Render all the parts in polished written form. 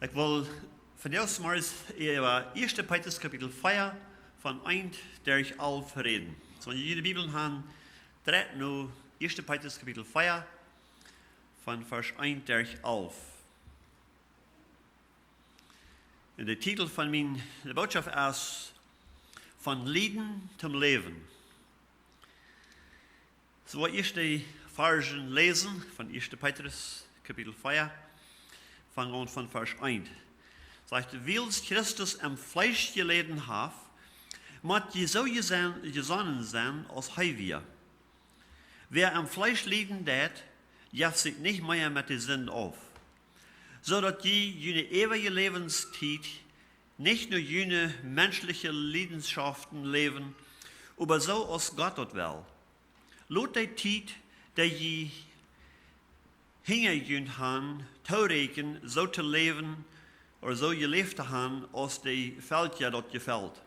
Ik wil vandaag maar eens over 1 Petrus kapitel 4 van 1 durch 11 reden. So, wenn ihr die Bibel haben, dreht nu 1 Petrus kapitel 4 von Vers 1 durch 11. Und der Titel von der Botschaft ist Von Lieden zum Leben. So, wo ich die Versen lesen von 1 Petrus kapitel 4, fangen an von Vers 1. Sagt, wils Christus im Fleisch geleden hat, moet je so gesonnen sein als hij wir. Wer am Fleisch liegen dat, jacht sich nicht mehr mit den Sinnen auf, so dass je jene ewige Lebenszeit nicht nur jene menschliche Leidenschaften leben, aber so als Gott dort will. Lot die Zeit, der je hingejünt han, toereken, so te leven, oder so geleefd te han, als die Veldje dort gefällt.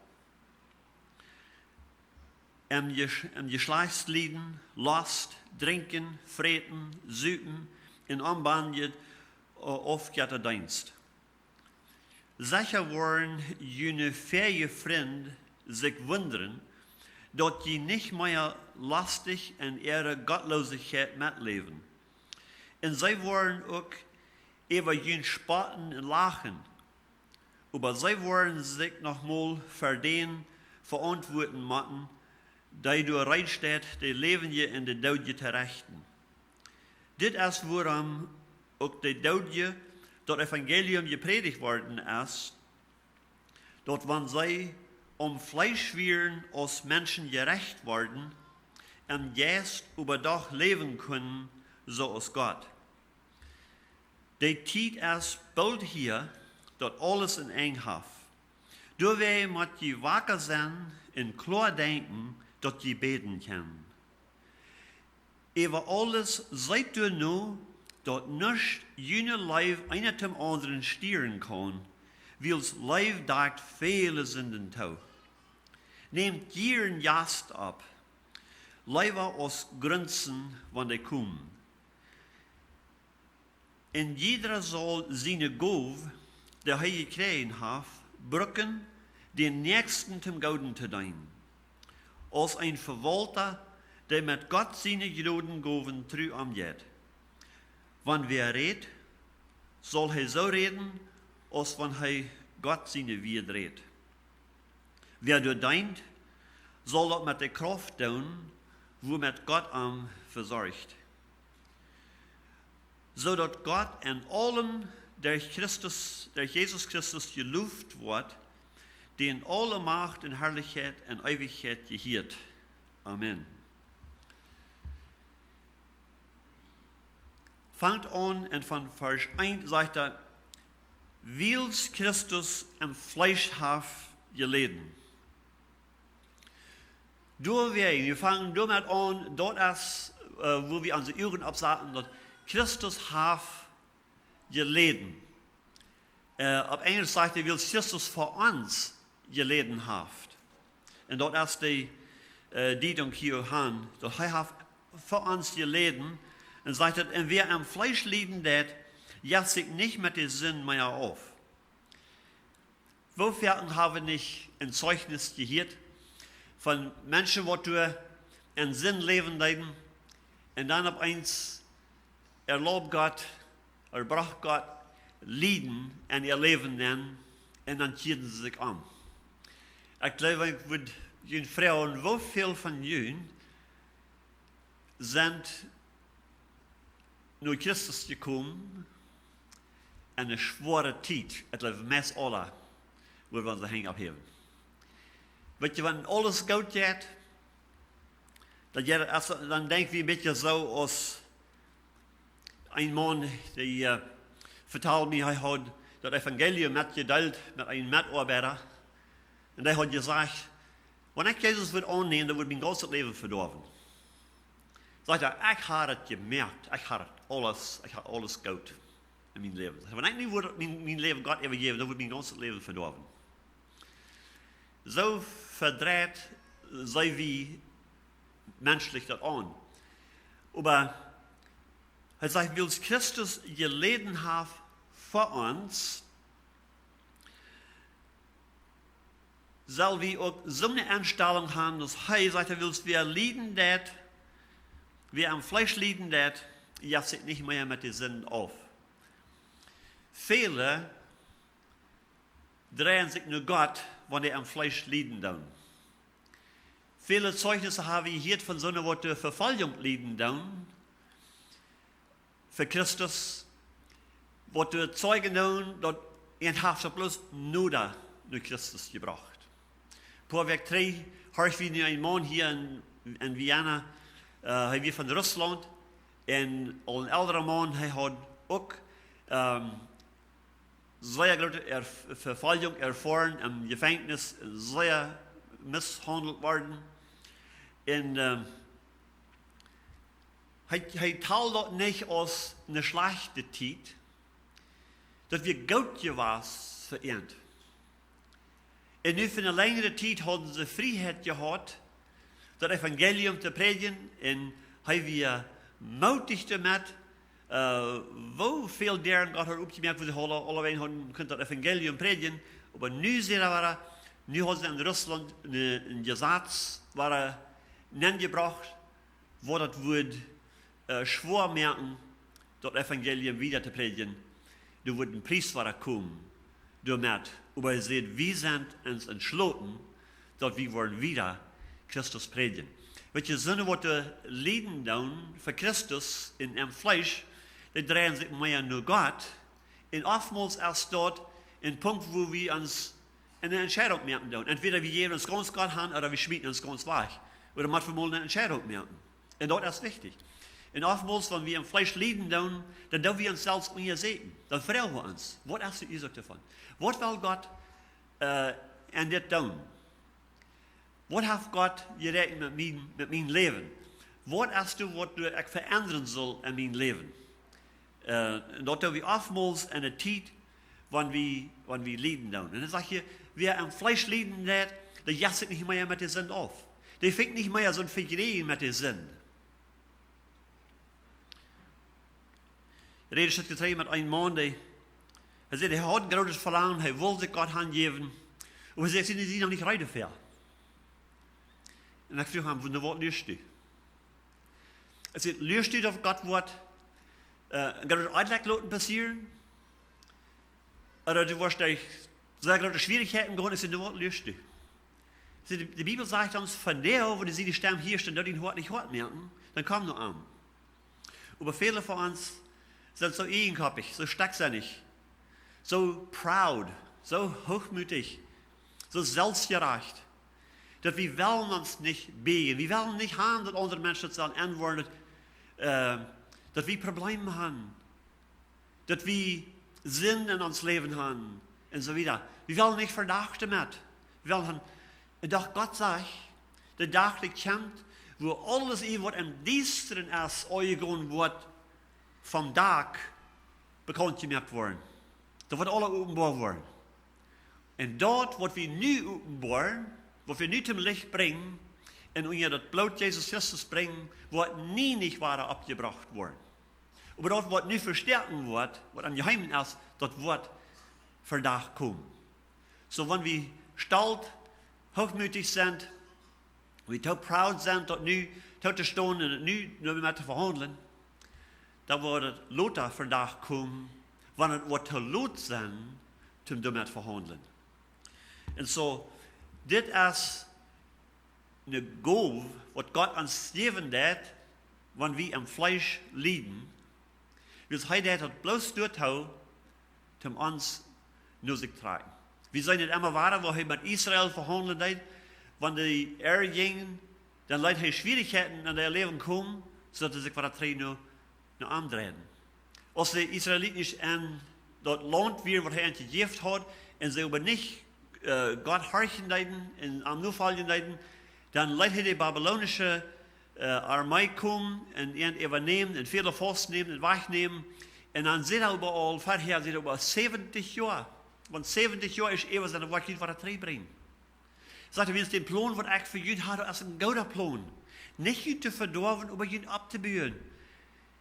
Geschlechtslieden, Last, Drinken, Freten, Süten, in Anbandje, aufgehörter Dienst. Sicher waren jene fähige Freunde sich wundern, dass sie nicht mehr lastig in ihrer Gottlosigkeit mitleben. Und sie waren auch über jene Spaten und Lachen, aber sie waren sich nochmal für den verantworten müssen, die du reinsteht, die leben je in der Doodje terechten. Dit ist, woran auch die Doodje, das Evangelium gepredigt worden ist, dass wenn sie Fleisch wären, als Menschen gerecht worden, und jetzt überdach leben können, so als Gott. Die Zeit ist bald hier, dass alles in eng hat. Du wir moet je wakker sein und klar denken, dass je beten kann. Über alles seid du nu, dass nicht jene Leib einer zum anderen stieren kann, wils Leib dagt viele Sünden tau. Nehmt jeden Jast ab, Leiber aus Grenzen, wann die kommen. Und jeder soll seine Gov, der er gekriegt hat, brücken, den Nächsten zum Gauden zu dienen. Als ein Verwalter, der mit Gott seine Geboten Goven treu angeht. Wenn wer redet, soll er so reden, als wenn er Gott seine Wied redet. Wer du dient, soll das mit der Kraft tun, womit Gott am versorgt. So dass Gott in allem durch Jesus Christus gelobt wird, die in alle Macht und Herrlichkeit und Ewigkeit gehört. Amen. Fangt an und von Vers 1 sagt er, wils Christus im Fleisch hat geleden. Wir fangen damit an, dort ist, wo wir unsere Ohren absagen, dass Christus hat geleden. Auf Englisch sagt er, will Christus für uns geleden hat. Und dort ist die Diedung hier han, dass er hat für uns geleden und sagt, und wer am Fleisch lieben wird, jacht sich nicht mit den Sinn mehr auf. Wofür haben wir nicht ein Zeugnis gehört von Menschen, die du in Sinn leben leiden und dann auf eins erlaubt Gott, braucht Gott Lieden in ihr Leben nennen und dann kehren sie sich an. Ich glaube, ich würde den Frauen, wie viel von ihnen sind nur Christus gekommen in eine schwere Zeit, ich glaube, meist alle, wo wir uns hängen abheben. Weet je, wenn alles gut geht, dann denken wir ein bisschen so, als ein Mann, der vertelt mir, er hat das Evangelium mitgeteilt mit einem Mitarbeiter. Und er hat gesagt, wenn ich Jesus würde annehmen, dann würde mein ganzes Leben verdorben. Sagt er, ich habe es gemerkt, ich habe alles gut in meinem Leben. Wenn ich nicht würde mein Leben Gott übergeben, dann würde mein ganzes Leben verdorben. So verdreht sei wie menschlich das an. Aber er sagt, wie Christus geleden hat für uns, soll wir auch so eine Einstellung haben, dass hey, sagt er, willst wir lieben das, wir am Fleisch lieben das, jetzt sich nicht mehr mit den Sinnen auf. Viele drehen sich nur Gott, wenn die am Fleisch lieben tun. Viele Zeugnisse habe ich hier von so einer Worte Verfolgung lieben tun. Für Christus, was du Zeugen tun, dort ein Haft bloß nur da, nur Christus gebracht. Vor Weg 3, habe ich wie ein Mann hier in Vienna, haben wir von Russland, und ein älterer Mann, er hat auch sehr große Verfolgung erfahren, im Gefängnis sehr misshandelt worden. Und er teilt dort nicht aus einer schlechten Zeit, dass wir gut was verehrt. Und nun für eine längere Zeit haben sie Freiheit gehabt, das Evangelium zu predigen, und haben wir mutig damit, wo viel deren Gott hat aufgemerkt, wo sie alle haben können das Evangelium predigen, aber nu sehen wir, nu haben sie in Russland ein Gesetz gebracht, wo das wird schwer merken, das Evangelium wieder zu predigen. Da wird ein Priester kommen, damit, aber ihr seht, wir sind uns entschlossen, dass wir wollen wieder Christus predigen. Welche Sinne, was wir leiden tun für Christus in dem Fleisch, die drehen sich mehr nur Gott. Und oftmals erst dort, ein Punkt, wo wir uns eine Entscheidung merken tun. Entweder wir geben uns ganz Gott an oder wir schmieden uns ganz weich. Oder manchmal eine Entscheidung merken. Und dort ist wichtig. Und oftmals, wenn wir im Fleisch leiden tun, dann tun wir uns selbst sehen. Dann fragen wir uns, was hast du gesagt davon? Was will Gott an dir tun? Was hat Gott gerechnet mit meinem Leben? Was hast du, was du verändern soll in meinem Leben? Dort haben wir oftmals eine Zeit, wenn wir leiden tun. Und dann sage ich, wer am Fleisch leiden hat, der jasset nicht mehr mit der Sinn auf. Der fängt nicht mehr so ein Figurien mit der Sinn. Ich rede schon getreten mit einem Mann, der sagt, er hat ein großes Verlangen, er will sich Gott angeben, aber er sagt, sind Sie noch nicht ready dafür? Und ich frage ihn, von was lernst du? Er sagt, lernst du auf Gott Wort, ein großes Einlegloten passieren? Oder du wirst durch sehr große Schwierigkeiten gehen, ist was lernst du? Die Bibel sagt uns, von der, wo sie die Stimme hier stehen, dort ihn Wort nicht hört merken, dann kommen nur an. Aber viele von uns sind so eigenköpfig, so starksinnig, so proud, so hochmütig, so selbstgerecht, dass wir wollen uns nicht beten. Wir wollen nicht haben, dass andere Menschen sagen, antworten, dass wir Probleme haben, dass wir Sinn in uns Leben haben und so weiter. Wir wollen nicht Verdacht damit. Wir wollen, doch Gott sagt, der Tag kommt, wo alles, was im Düsteren ist, eugen wird, vom Tag bekannt gemacht worden. Da wird alle offenbar worden. Und dort, was wir nu offenbaren, was wir nu zum Licht bringen, und unter das Blut Jesus Christus bringen, wird nie nicht weiter abgebracht worden. Aber dort, was nu verstärken wird, was am Geheimen ist, dort wird Verdacht kommen. So, wenn wir stolz, hochmütig sind, wir so proud sind, dort nu zu stehen und nu nur mit zu verhandeln, da wird lauter Verdacht kommen, wenn es wird zu laut sein, um damit verhandeln. Und so, das ist eine Gabe, was Gott uns geben hat, wenn wir im Fleisch leiden. Weil er hat bloß dort, um uns nur sich tragen. Wir sind nicht immer wahr, wo er mit Israel verhandelt hat, wenn die Ehre gingen, dann leid er Schwierigkeiten in der Leben kommen, sodass er sich vor der nur andrehen. Als die Israeliten nicht in das Land wären, was er gegeben hat, und sie aber nicht Gott horchen und am Nufallen dann leitet die babylonische Armee kommen und ihn übernehmen, und viele festnehmen und wegnehmen. Und dann sind er überall, vorher sind er über 70 Jahre. Want 70 jaar is eeuwig en dan wat je wat het terugbrengt. Sagt er, wenn es den Plan, was ich für ihn habe, als ein guter Plan. Nicht ihn zu verdorben, aber ihn abzubühen.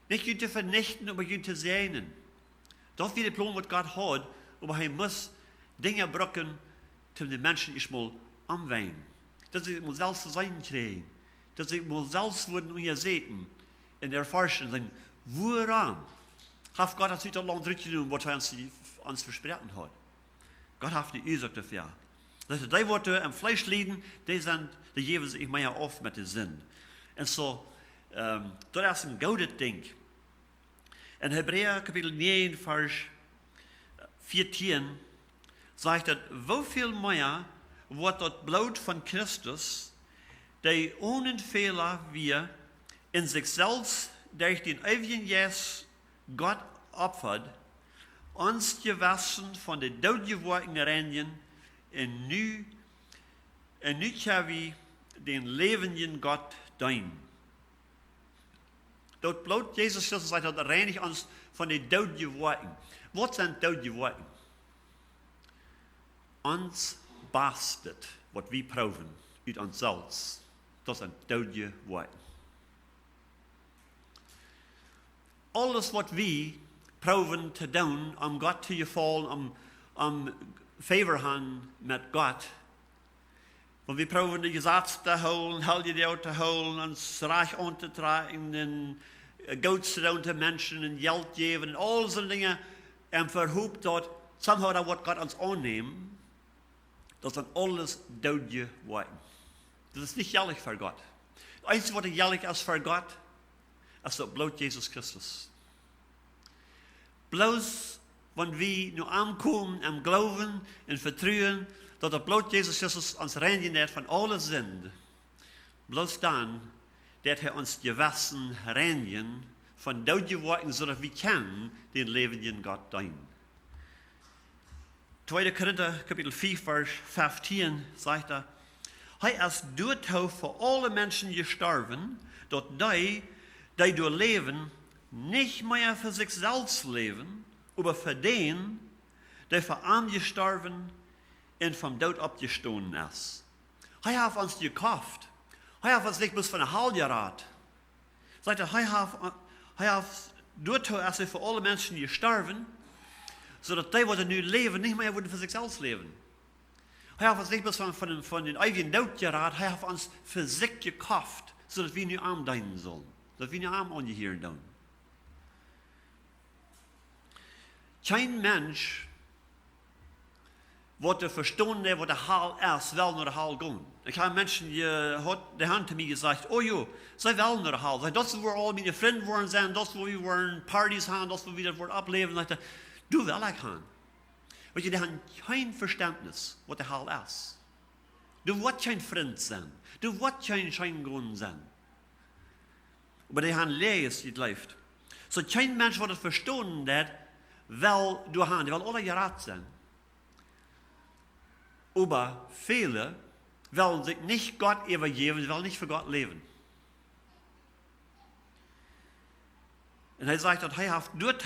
Nicht ihn zu vernichten, aber ihn zu segnen. Das ist der Plan, was Gott hat, aber er muss Dinge brücken, um den Menschen erstmal am Wein. Dat ik moet zelfs zijn krijgen. Dat ik moet zelfs worden ongezeten en erforschen zijn, waaraan heeft God het uit het land doen wat hij ons versprochen hat. Gott hat die Ursache dafür. Dat die Worte im Fleisch liegen, die geben sich mehr auf mit dem Sinn. Und so, das ist ein gutes Ding. In Hebräer Kapitel 9, Vers 14 sagt er, wieviel mehr wird das Blut von Christus, der ohne Fehler wir in sich selbst durch den ewigen Jesus Gott opfert, uns gewaschen von den doodgewordenen Reinen en nu gaan we den levenden Gott dienen. Dat bloot Jezus Christus sagt, dat reinigt uns von den doodgewordenen. Wat zijn doodgeworden? Ons bastet, wat we proeven uit onszelf. Dat zijn doodgeworden. Alles wat we proeven te doen om God te gevallen, om favor han met Gott. Want we proeven de gezag te houden, helden te houden, ons reich aan te trekken, en goeds te doen te mensen, en geld geven, en al zo'n dingen. En verhoopt dat, somehow dat wat God ons aanneemt, dat zijn alles doodje worden. Dat is niet geldig voor God. Het enige wat geldig is voor God, is dat bloot Jezus Christus. Bloos, wanneer we nu aankomen en geloven en vertrouwen dat het bloot Jezus Christus ons reinigt van alle zonde. Bloos dan dat hij ons gewassen reinigt van doodje worden, zodat we kan den levenden God dienen. 2 Korinther Kapitel 4 Vers 15 zegt er, hij is dood voor alle mensen gestorven, dat die door leven nicht mehr für sich selbst leben, aber für den, der für ihn gestorben und vom Tod abgestoßen ist. Er hat uns gekauft. Er hat uns nicht bloß von der Halle geraten. Sagt er, er hat dort als er für alle Menschen gestorben, sodass die, die nu leben, nicht mehr für sich selbst leben. Er hat uns nicht bloß von den ewigen Tod geraten, er hat uns für sich gekauft, sodass wir nu arm dienen sollen. Sodass wir nu arm angehören sollen. Kein Mensch wordt verstanden wat de haal is, wel naar de haal gaan. Ik heb mensen die de hand te mij gezegd, oh joh, zij wel naar de haal. Dat is waar al mijn vrienden worden zijn, dat is waar we worden parties gaan, dat is waar we dat worden opleven. Doe wel ik gaan. Want je hebt geen verstandnis wat de haal is. Du wordt geen vriend zijn. Du wordt geen schijngrond zijn. Maar die hebben lees die het leeft. Zo geen mens wordt het verstanden dat wel door hen, die wel alle geraad zijn. Aber viele wollen sich nicht Gott übergeben, sie wollen nicht für Gott leben. Und er sagt, dass er hat dort,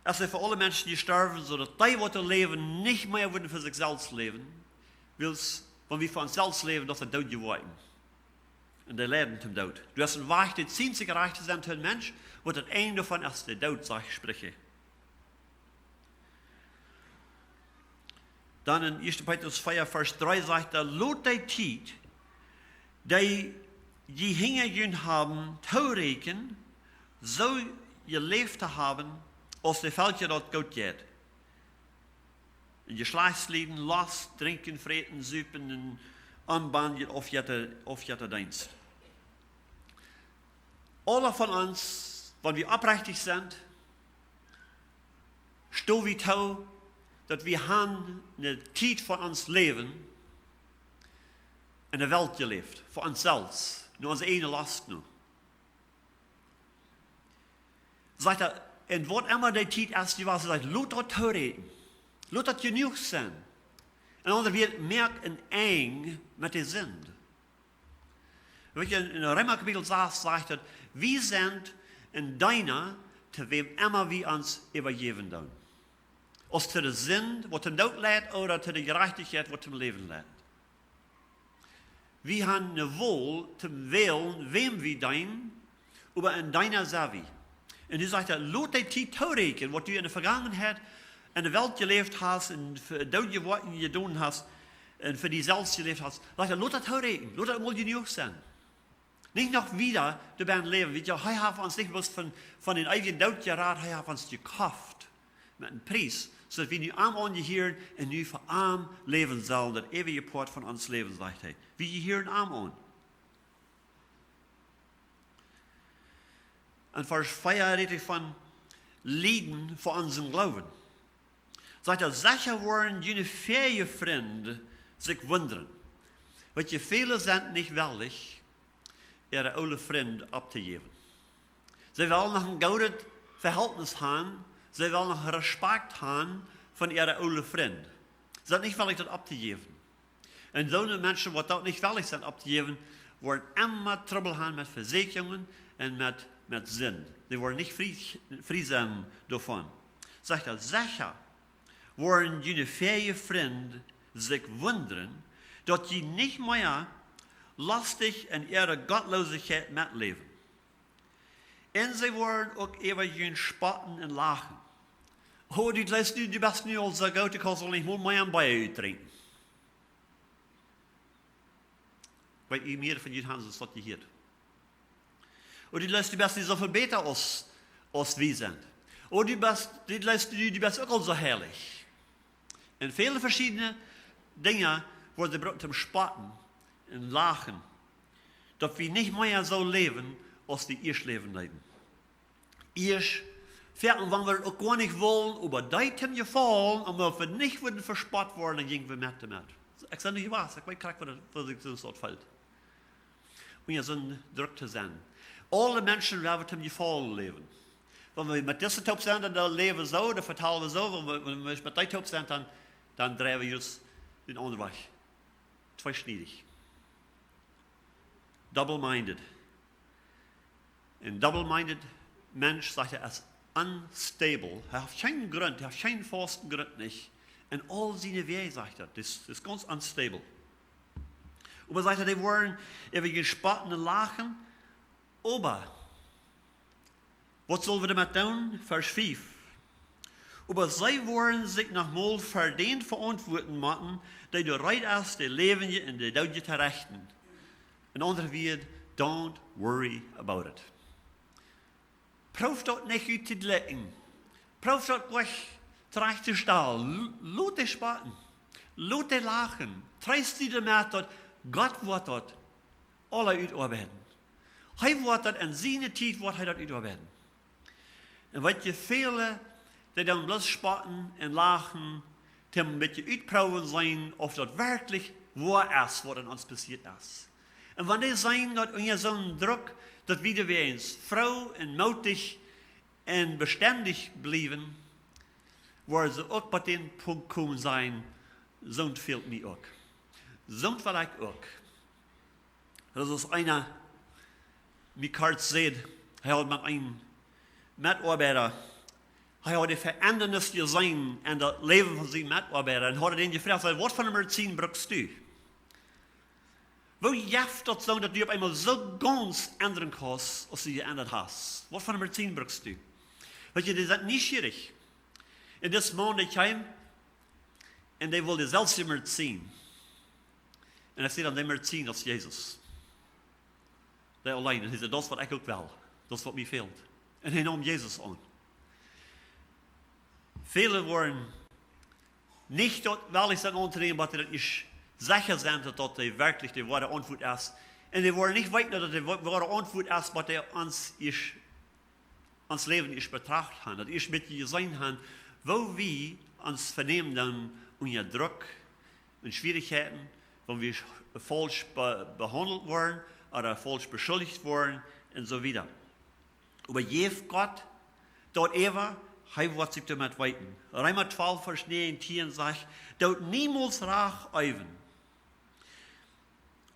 als er für alle Menschen gestorben, so dass die, die leben, nicht mehr würden für sich selbst leben, weil wir für uns selbst leben, dass er dood geworden. Und die leben zum Tod. Du hast ein Weg, die 10 gereicht zu sein für einen Mensch, wo das eine davon ist, der Tod, sag ich, spreche. Dann in 1. Petrus 4, Vers 3 sagt er, lot die Zeit, die hingegen haben, toerekenen, so geleefd te hebben, als de veldje dat goed gaat. In geslachtsleden, last, drinken, vreten, zuipen en aanbanden of je te dienst. Alle van ons, wanneer we oprechtig zijn, staan we toe, dat we een tijd van ons leven in de wereld geleefd, voor onszelf, nu onze ene last nu. Zegt er, en wat immer die tijd is, die was, zegt, laat dat toereden, laat dat genoeg zijn. En anders wordt merk en eng met de zin. Weet je, in Römer Kapitel 6 zegt het, we zijn in deiner, te wem immer we ons übergeben doen. Als te de zin, wat hem dood leidt, of te de gerechtigheid, wat hem leven leidt. We hebben de wil te wählen, wem we dienen, aber in deiner Savi. En nu zegt hij, laat die tijd toerekenen, wat u in de vergangenheid in de wereld geleefd hast, en dood je wat je gedaan hast, und für dich selbst gelebt hast, sagt er, lass das reden, lass das mal genug sein. Nicht noch wieder dabei leben, wie ja, er hat uns nicht bloß von den eigenen Tod geraten, er hat uns gekauft mit einem Preis, sodass wir nu arm angehören und nu für arm leben sollen, das ewige Port von uns Leben, sagt er. Wir gehören arm an. Und Vers 4 redet von Leiden für unseren Glauben. Sagt er, sicher wollen jene fähige Freunde sich wundern. Weil je viele sind nicht willig, ihre oude Freund abzugeben. Sie wollen noch ein gutes Verhältnis haben, sie wollen noch Respekt haben von ihren oude Freund. Sie sind nicht willig, das abzugeben. Und so Menschen, die das nicht willig sind abzugeben, wollen immer Trouble haben mit Versicherungen und mit Sinn. Sie wollen nicht frei sein davon. Sagt er, sicher wollen jene fähige Freunde sich wundern, dass sie nicht mehr lastig in ihrer Gottlosigkeit mitleben. Und sie wollen auch ewig spotten und lachen. Oh, du bist nu al so gut, ich kann nicht mal mehr bei euch trinken. Weil ihr mehr von euch haben, das was ihr hört. Und du bist nicht so viel besser als wir sind. Und du bist auch so herrlich. Und viele verschiedene Dinge worden gebraucht zum Spotten und Lachen, dass wir nicht mehr so leben, als die erst leben leiden. Erst, wenn wir auch gar nicht wollen, über die Themen gefallen, und wir nicht würden verspottet worden, dann gingen wir mit damit. Ich sage nicht was, ich weiß nicht, was ich so fällt. Und ja, so ein Druck zu sein. Alle Menschen werden zum Gefallen leben. Wenn wir mit dieser Top sind, dann leben wir so, dann verteilen wir so, wenn wir mit der Top sind, dann drehen wir uns den anderen Weg. Zweischneidig. Double-minded. Ein double-minded Mensch, sagt er, ist unstable. Er hat keinen Grund, er hat keinen festen Grund nicht. In all seine Wege, sagt er, das ist ganz unstable. Und er sagt, die wollen ewig spotten und lachen, aber was sollen wir damit tun? Vers 5. Aber sie wollen sich nochmal verdient verantworten machen, die du reit hast, die leben je und die tun je terechten. In andere Worten, don't worry about it. Proef dat nicht uit te letten. Proef dat gleich terecht te stellen. Laat dich spaten. Laat dich lachen. Treist die damit, dass Gott wird dat alle utarbeiten. Hij wird dat in seine Zeit wird hij dat utarbeiten. Und wat je viele, die dann bloß spaten und lachen, die ein bisschen uitproben sein, ob das wirklich wahr ist, was in uns passiert ist. Und wenn die sagen, dass unter so einem Druck, dass wieder wir uns froh und mutig und beständig bleiben, wo sie auch bei dem Punkt kommen sein, so fehlt mir auch. So vielleicht auch. Das ist einer, wie Karl sagt, er hat mit einem Mitarbeiter, er hat die Verändernis gesehen in das Leben von seinen Mitarbeitern und hat ihn gefragt, was von einem 10 brauchst du? Wo jäft das so, dass du auf einmal so ganz ändern kannst, als du geändert hast? Was von einem 10 brauchst du? Weil die sind nicht schwierig. In diesem Monat kam und die wollte selbst immer ziehen. Und ich sehe dann immer ziehen als Jesus. Der allein. Und er sagt, das was ich auch will. Das was mir fehlt. Und er nahm Jesus an. Viele wollen nicht dort, weil ich sein Unternehmen, aber das ist sicher sind, dass die wirklich die wahre Antwort ist. Und die wollen nicht weiter, dass die wahre Antwort ist, was der uns Leben ist betrachtet haben. Das ist mit dir sein haben, wo wir uns vernehmen dann unter Druck und Schwierigkeiten, wenn wir falsch behandelt worden oder falsch beschuldigt worden und so weiter. Aber jef Gott, dort ever, er wird sich damit weiten. Römer 12, Vers 19 sagt, dort niemals rach eiven.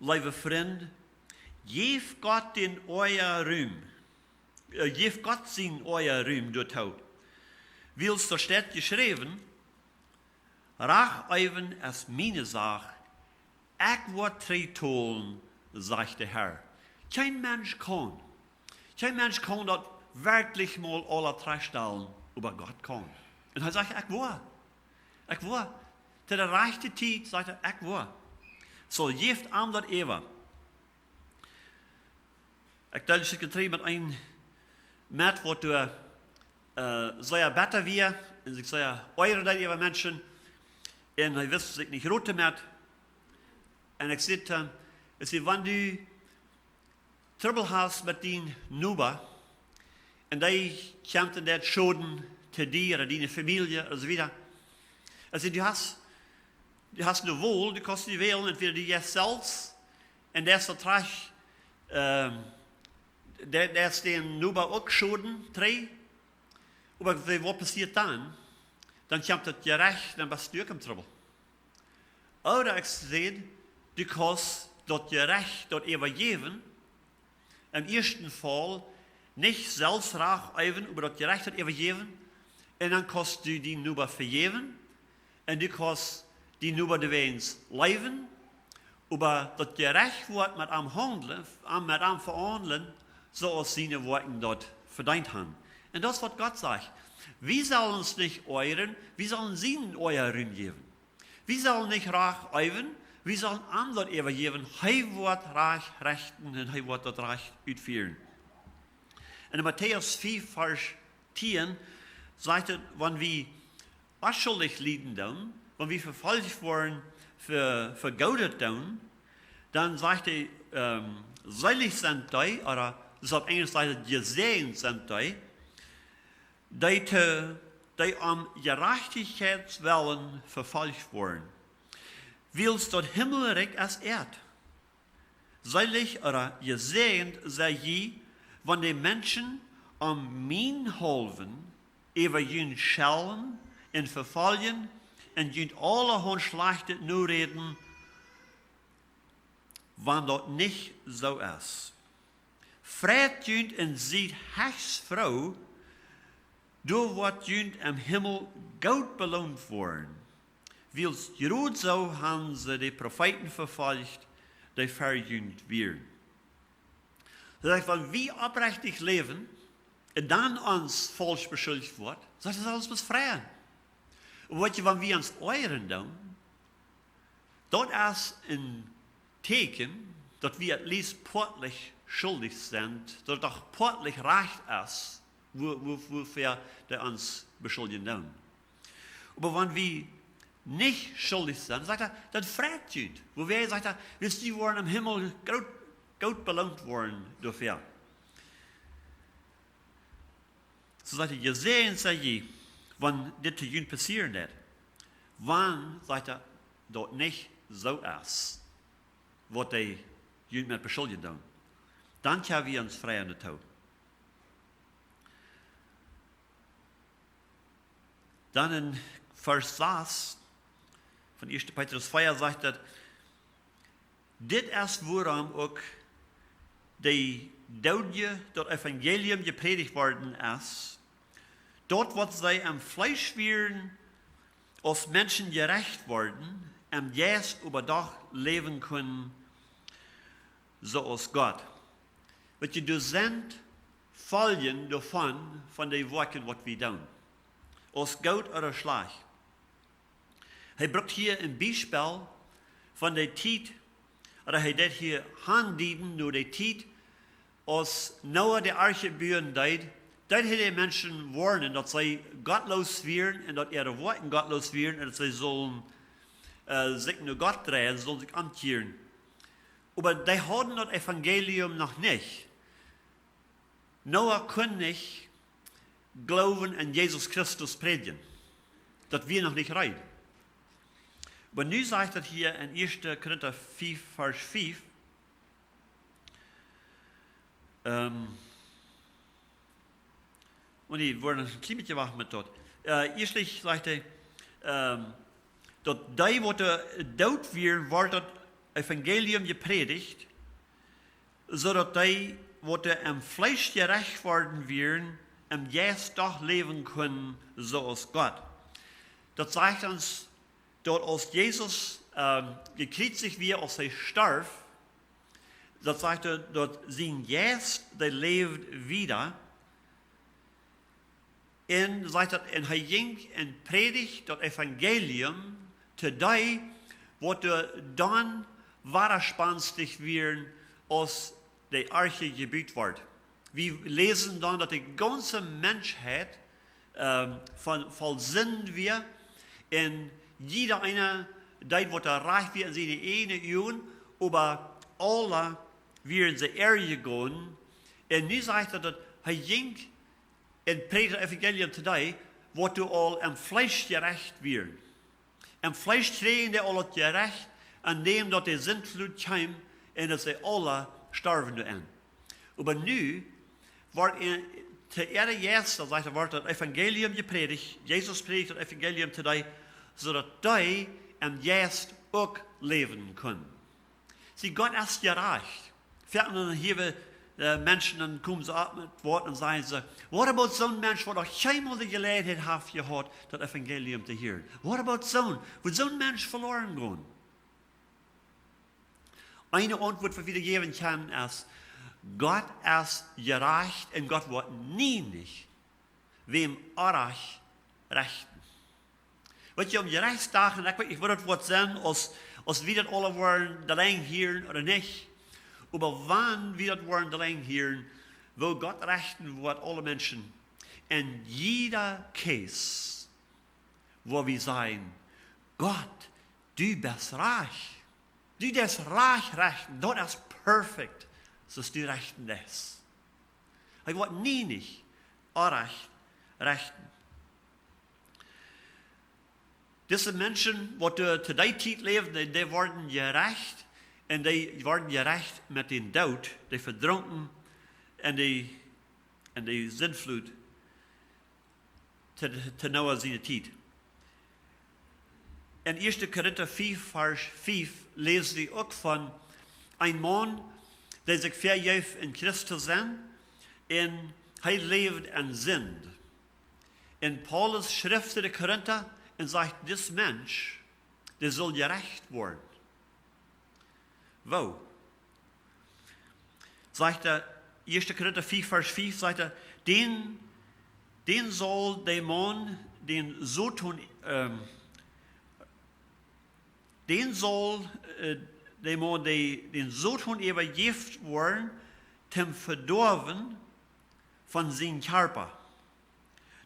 Liebe Freund, geef Gott in euer Ruhm. Geef Gott sein euer Ruhm dort haut. Wie es da steht geschrieben, rach eiven ist meine Sache, ich wird tun, sagt der Herr. Kein Mensch kann das wirklich mal alle treistellen, aber Gott kann. Und er sagt, ich war. Zu der rechten Zeit sagt er, ich war. So geeft aan dat even. Ik tel je getreden met een met wat du sehr beter weer. En ik zei, eure dat even mensen. En hij wist zich niet groter met. En ik zei, wanneer du trouble hast met die Nuba, en die komt in dat schoden te dir, en die familie, en zo verder. Ik zei, du hast eine Wahl, du kannst die wählen, entweder du jetzt selbst, en der ist der Trag, der ist den Nuba auch schoden, drei. Aber wat passiert dann? Dann kommt das Gerecht, dann bist du auch im Trouble. Oder ich sehe, du kannst das Gerecht dort übergeben, im ersten Fall nicht selbst rachen, aber das Gerecht dort übergeben, und dann kannst du die Nuba vergeben, und du kannst die Nuba de Weens leben, aber das Gerecht wird mit am Handeln, mit am Verhandeln, so als seine Worten dort verdient haben. Und das, was Gott sagt. Wir sollen uns nicht euren, wir sollen ihnen euren geben. Wir sollen nicht reich eiven, wir sollen anderen übergeben. Er wird reich rechten und er wird das Reich ausführen. Und in Matthäus 5, Vers 10 sagt er, wenn wir unschuldig leiden tun, wenn wir verfolgt worden, vergaudet tun, dann sagt er, selig sind die, oder das ist auf Englisch sagt, gesehen sind die Gerechtigkeitswillen verfolgt worden. Wils dort Himmelreich als Erd. Selig oder gesegnet sei je, wenn die Menschen mein helfen, über jün schellen und verfolgen und jün alle hun schlechte nur reden, wenn dort nicht so ist. Fred jün und sieht Hechsfrau, door wat junt im Himmel Goud belohnt worden. Wils Jerud so haben sie die Propheten verfolgt, die verjünt werden. Das heißt, wenn wir oprechtig leben und dann uns falsch beschuldigt wird, sagt das alles befreien. Und wenn wir uns euren tun, dort ist ein Teken, dass wir at least portlich schuldig sind, dass doch portlich recht ist, wofür der uns beschuldigen tun. Aber wenn wir nicht schuldig sind, sagt er, dann fragt ihr. Wo wir sagt er, dass die worden im Himmel Gott belohnt worden dafür. So sagt er, gesehen sei je, wenn das zu jün passieren wird. Wann, sagt er, dort nicht so ist, was die jün mit beschuldigen tun. Dann können wir uns frei an der Tod. Dann in Vers 6 von 1. Petrus 4 sagt er, dit ist woran auch die Dodje, das Evangelium gepredigt worden ist, dort wird sie am Fleisch werden, als Menschen gerecht worden, am Geist aber doch leben können, so als Gott. Weil du sind Folgen davon, von den Worten, was wir tun. Als Goud oder Schlag. Hij brengt hier een Beispiel van de tijd, oder hij deed hier aandienen door de tijd, als Noah de arche bouwen deed, dat hij de mensen warnen, dat zij gottloos werden, en dat ihre Worten gottloos werden, en dat zij zullen sich naar Gott drehen, zullen sich ankehren. Aber die hadden das Evangelium noch nicht. Noah kon nicht glauben an Jesus Christus predigen. Das wir noch nicht rein. Aber nun sagt er hier in 1. Korinther 5, Vers 5, und die wollen ein klein bisschen machen mit dort. Erstlich sagt er, dass die, die dood werden, wird das Evangelium gepredigt, sodass die, die am Fleisch gerecht worden werden, am Geist doch leben können, so als Gott. Das zeigt uns, dort als Jesus gekreuzigt wird, als er starb, das sagt er, dort sein Geist, der lebt wieder. Und sagt er, und er ging und predigt das Evangelium zu denen, die dann, wahrspannend werden, als die Arche gebaut wird. Wir lesen dann, dass die ganze Menschheit voll Sinn wird, und jeder einer, der wird erreicht wird in seine eigenen Jungen, aber alle werden sie Erde gehen. Und nu sagt er, dass er ging in Peter Evangelium today, wat du al am Fleisch gerecht werden. Am Fleisch kriegen die alle gerecht, an dem dat die Sintflut kam, und dass sie alle sterben an. Aber nu, war der erste, sagt er, wird das Evangelium gepredigt, Jesus predigt das Evangelium today, zodat die am Geist auch leben können. Sie Gott erst gereicht. Dann hier Menschen, dann kommen sie ab mit Worten und sagen sie, what about so ein Mensch, der doch keinmal die Gelegenheit hat gehabt, das Evangelium zu hören? What about so ein Mensch verloren gehen? Eine Antwort, die wir geben können, ist, Gott ist gerecht und Gott wird nie nicht wem Arach rechten. Wat je om je rechtsdagen, ik wil het wat zijn, als wie dat alle worden, de lang hier oder nicht. Aber wann wir das worden, de lang hier, wil Gott rechten wordt alle Menschen. In jeder Case, wo wir sagen, Gott, du bist reich. Du bist reich rechten, das ist perfekt, so du rechten das. Ich wird nie nicht recht rechten. Diese Menschen, die zu der Zeit leben, die werden gerecht, und die werden gerecht mit dem Tod, die verdrunken in die Sintflut zu Noah seine Zeit. In 1. Korinther 5, Vers 5 lesen wir auch von einem Mann, der sich verjährt in Christus sind, und er lebt in Sinn. In Paulus schrift zu den Korinther, und sagt, das Mensch, der soll gerecht werden. Wo? Sagt er, 1. Korinther 4, Vers 5, sagt er, den soll der Mann, den so tun, den soll der Mann, den so tun übergibt werden, zum Verdorben von seinem Körper.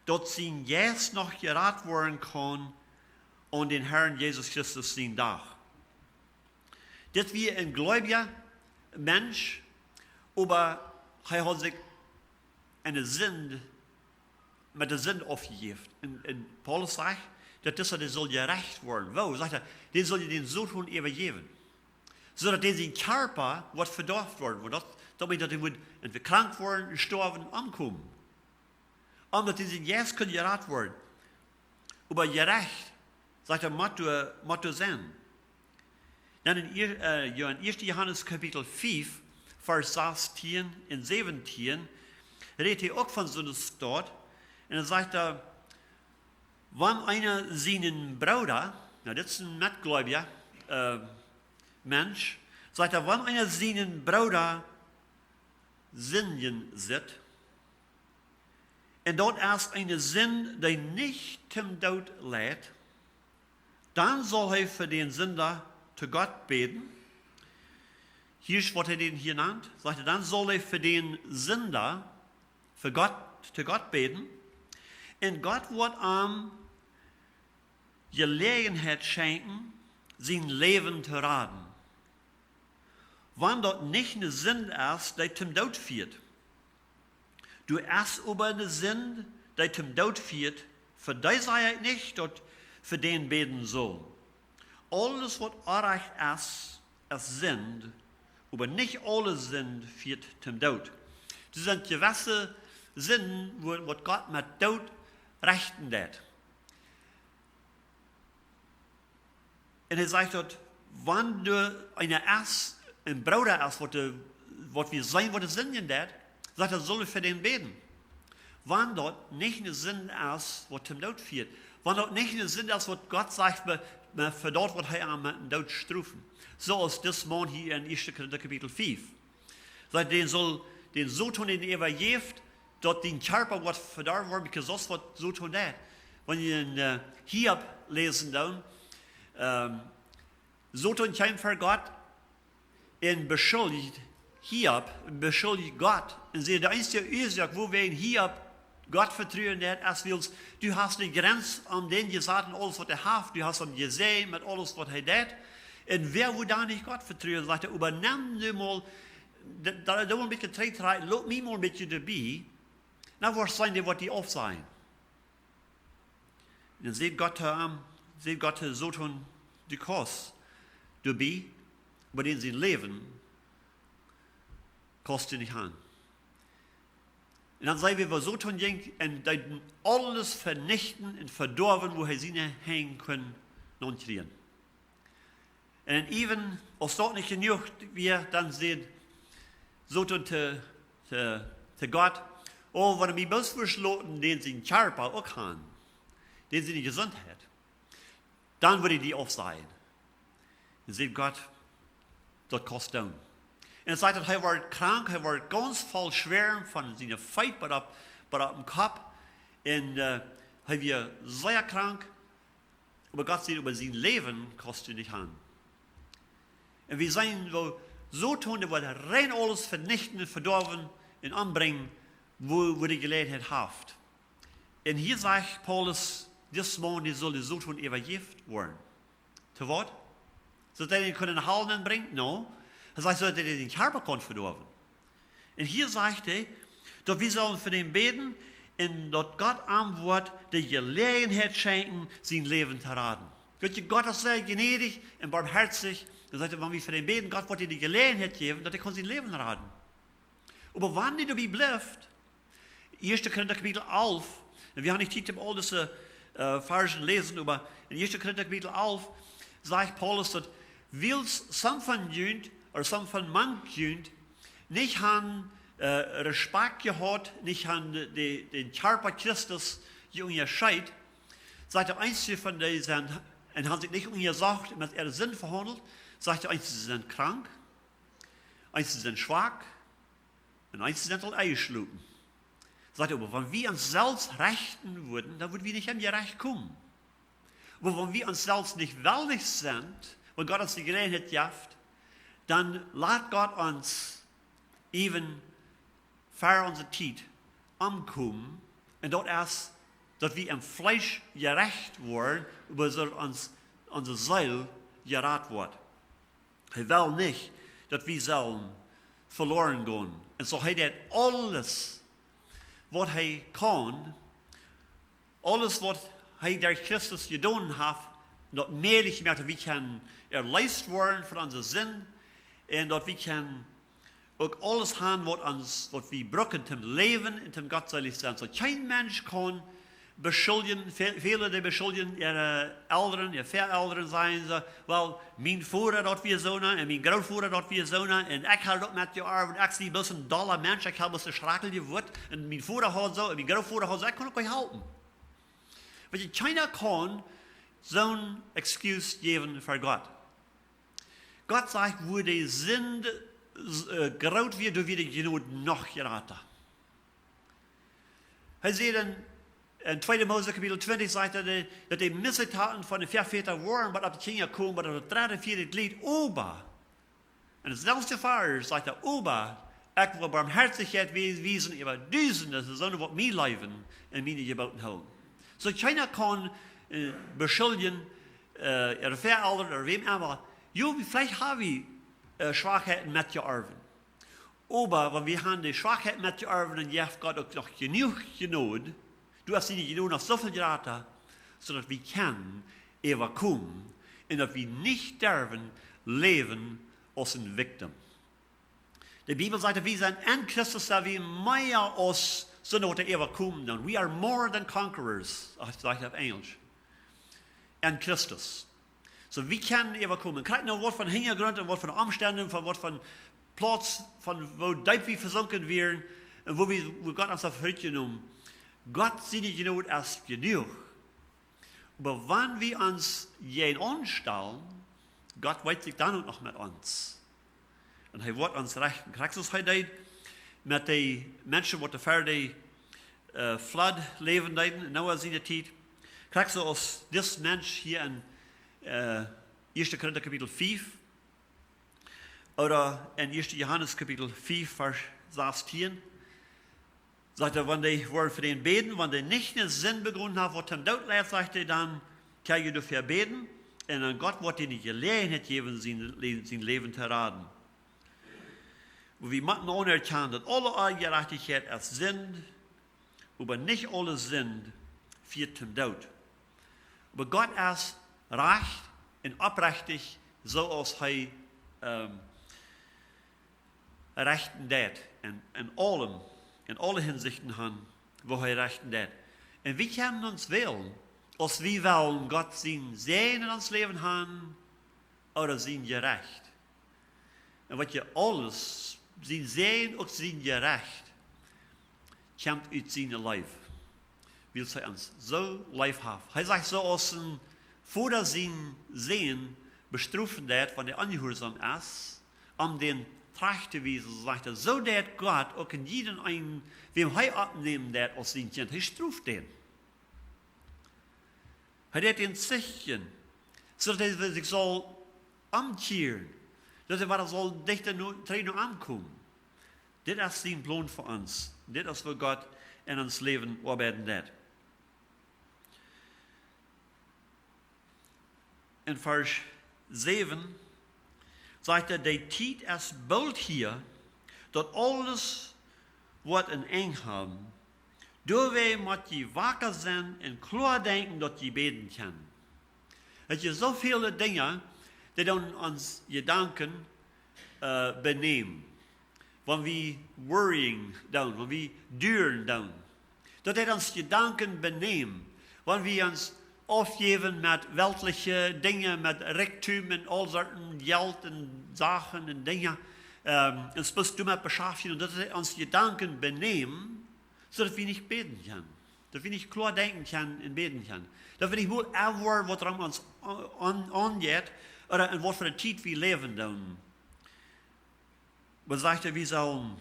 Dort sein Geist noch gerat werden kann an den Herrn Jesus Christus sein Tag. Das wie ein gläubiger Mensch, aber er hat sich eine Sünde, mit der Sünde aufgegeben. Und Paulus sagt, dass der soll gerecht werden. Wo? Sagt er, den soll den so tun übergeben. So dass der sein Körper wird verdorben werden. Damit er wird krank werden, gestorben, ankommen. Omdat die zijn juist kunnen geraad worden. Aber gerecht, sagt er, Motto sein. Dann in 1. Johannes Kapitel 5, Vers 16 und 17, redet er auch von so einem Staat. Und er sagt er, wenn einer seinen Bruder, das ist ein mitgläubiger Mensch, sagt er, wenn einer seinen Bruder sündigen sieht, und dort erst eine Sünde, die nicht zum Tod lädt, dann soll er für den Sünder zu Gott beten. Hier wird er den hier genannt. Sagt er, dann soll er für den Sünder zu Gott beten. Und Gott wird ihm Gelegenheit schenken, sein Leben zu retten. Wenn dort nicht eine Sünde ist, die zum Tod führt. Du erst über eine Sünde, die zum Tod führt, für die sei ich nicht, dort für den beten soll. Alles, was erreicht ist Sünde, aber nicht alle Sünde führt zum Tod. Das sind gewisse Sünden, wo Gott mit Tod rechten wird. Und er sagt dort, wenn du ein Bruder hast, was wir sein, was es Sünden wird, sagt er, soll ich für den beten. Wenn dort nicht eine Sünde ist, was zum Tod führt, wenn dort nicht eine Sünde ist, was Gott sagt, für dort wird er mit dem Tod strafen. So ist das Mann hier in 1. Korinther Kapitel 5. Sagt, den soll den so tun, den er übergibt, dort den Körper wird verdorben werden, because das wird so tun das. Wenn ihr in Hiob lesen dann, so tun kein für Gott, en beschuldigt Hiob, beschuldigt Gott. En zei, de einzige oorzaak wo wij Hiob Gott vertrouwen net, als wils, du hast die grens om den gezaten, alles wat hij heeft, du hast hem gezien met alles wat hij deed. En wer wil daar niet God vertrouwen, zegt hij, überneem nu mal, dat een beetje tijd rijdt, loop mij maar een beetje erbij, nou wordt zijn wat die op zijn. En dan ziet God zo toen de kost erbij, maar in zijn leven kost hij niet aan. En dan zijn we zo toen denken, en dat alles vernichten en verdorven, wo hij zijn heen kan non-creëren. En even, als dat niet genoeg weer, dan zegt zo toen te God, oh, wat mij best versloten, den zijn Körper ook gaan, den zijn gezondheid, dan würde die auf zijn. En zegt God, dat kost down. En het zegt dat hij wordt krank, hij wordt ganz vol schwer van zijn feit bij op dem Kopf. En hij wordt zeer krank. Maar God zegt, über zijn leven kost hij niet aan. En we zijn zo tun, dat we rein alles vernichten en verdorven en aanbrengen, wo die gelegenheid heeft. En hier zegt Paulus, dit man die zullen zo tun übergift worden. Te wat? Zodat hij kunnen halen en brengen? No. Hij zegt, zodat hij den Körper kan verdorven. En hier zegt hij, dat we zullen voor hem beten en dat God antwoordt de gelegenheid schenken zijn leven te raden. Dat je God is zeer gnädig en barmherzig. Dan zegt hij, wanneer we voor hem beten, God wordt hij de gelegenheid geven dat hij kan zijn leven raden. Maar wanneer hij blijft, 1. Korinther kapitel 11, en we gaan niet tijd om al deze versen lezen, maar in 1. Korinther kapitel 11 zegt Paulus dat wils some van jullie, oder some von manchen, nicht han Respekt gehad, nicht han den Körper Christus unterscheid, sagt der einzige von diesen, und haben sich nicht gesagt, mit ihrem Sinn verhandelt, sagt der einzige, sie sind krank, einzige sind schwach, und einzige sind eingeschlafen. Sagt er, aber wenn wir uns selbst rechten würden, dann würden wir nicht in ihr Recht kommen. Aber wenn wir uns selbst nicht würdig sind, wenn Gott uns die Gelegenheit gibt, dann lässt Gott uns even für unsere Zeit ankommen und dort erst, dass wir im Fleisch gerecht werden, aber so unsere Seele gerettet wird. Er will nicht, dass wir sollen verloren gehen. Und so hat er alles, was er kann, alles, was er durch Christus getan hat, noch möglich gemacht, dass wir können erleist werden von unserem Sinn, en dat we kunnen ook alles hebben wat we brauchen zum Leben und zum Gottselig sein. So kein Mensch kann beschuldigen, viele die beschuldigen ihre Eltern, ihre Veräldern sein, so, weil mein Vater hat wir so, und mein Großvater hat wir so, und ich habe das mit dir Arbeit, ich bin ein bisschen doller Mensch, ich habe ein bisschen schrecklich geworden, und mein Vater hat so, und mein Großvater hat so, ich kann euch helfen. Weil keiner kann so eine Excuse geben für Gott. Gott sagt, wo die Sünde groot wird, du wirst genau noch geraten. Er sagt in 2. Mose Kapitel 20, sagt er, dass die Missetaten von den Vervätern waren, aber ab die Kinder kommen, aber das 3. und 4. Glied, ober. Und das letzte Vers sagt er, ober, ich will Barmherzigkeit wiesen über diesen, das ist so, was mir leben und meine Geboten halten. So keiner kann beschuldigen, ihre Vereltern oder wem immer, jo, vielleicht haben wir Schwachheiten mit geerven. Aber wenn wir haben die Schwachheiten mit geerven, dann gibt Gott auch noch genug Gnade. Du hast die Gnade noch so viel geraten, sodass wir können überkommen und dass wir nicht dürfen leben als ein Victim. Die Bibel sagt, wir sind in Christus, dass wir mehr als so eine überkommen. Und we are more than conquerors, sagt er auf Englisch. In Christus. So wir können überkommen. Kijk nou wat van Hintergrund und was von Umständen, von was von Platz, von wo diep wir versunken werden und wo Gott uns auf Hütte genommen. Gott sieht nicht genug als genug. Aber wenn wir uns jeden anstellen, Gott weiß sich dann noch mit uns. Und er wird uns rechten. Kriegst du es heute mit den Menschen, die vor der Flood leben, in Noah seine Zeit? Kriegst du als dieses Mensch hier in 1. Korinther Kapitel 5, Oder in 1. Johannes Kapitel 4, Vers 16, sagt er, wenn die wollen für den beten, wenn die nicht einen Sinn begründet haben, was ihm dort lehrt, sagt er, dann kann ich dafür beten. Und dann Gott wird dir die Gelegenheit geben, sein Leben zu raten. Und wir müssen anerkennen, dass alle Gerechtigkeit es sind, aber nicht alle sind, führt zum Tod. Aber Gott ist recht und aufrichtig, so als er rechten tät. In alle Hinsichten haben, wo er rechten tät. Und wir können uns wählen, als wir wollen Gott sein Segen in uns Leben haben oder sein Gerecht. Und was je alles, sein Segen und sein Gerecht, kommt aus seinem Leib. Will sie uns so leibhaft. Er sagt so, als ein Vater sein Sehen bestrufen wird, wenn er ungehorsam ist, den Tracht zu wiesen, sagt er, so dat Gott auch in jeden einen, wem er abnehmen wird als sein Kind, er struft den. Er hat den Sichten, so dass er sich soll umkehren, dass er soll dichter nur ankommen. Das ist sein Plan für uns. Das ist, was Gott in uns Leben arbeiten wird. In Vers 7 sagt er, die Zeit ist bald hier, dass alles, was in eng haben, doorweg moet je wakker zijn en klaar denken dat je beten kan. Het je zoveel dingen die dan ons gedanken benemen. Wanneer we worrying doen, wanneer we duren doen. Dat het ons gedanken benemen. Wanneer we ons afgeven met weltliche dingen, met rijkdom en al soorten geld en zaken en dingen. En spullen doen met beschäftigen. Dat het ons gedanken benemen. So dass wir nicht beten können. Dass wir nicht klar denken können und beten können. Dass wir nicht wohl erwarten, was uns angeht, oder in was für eine Zeit wir leben. Dann. Aber sagt er, wir sollen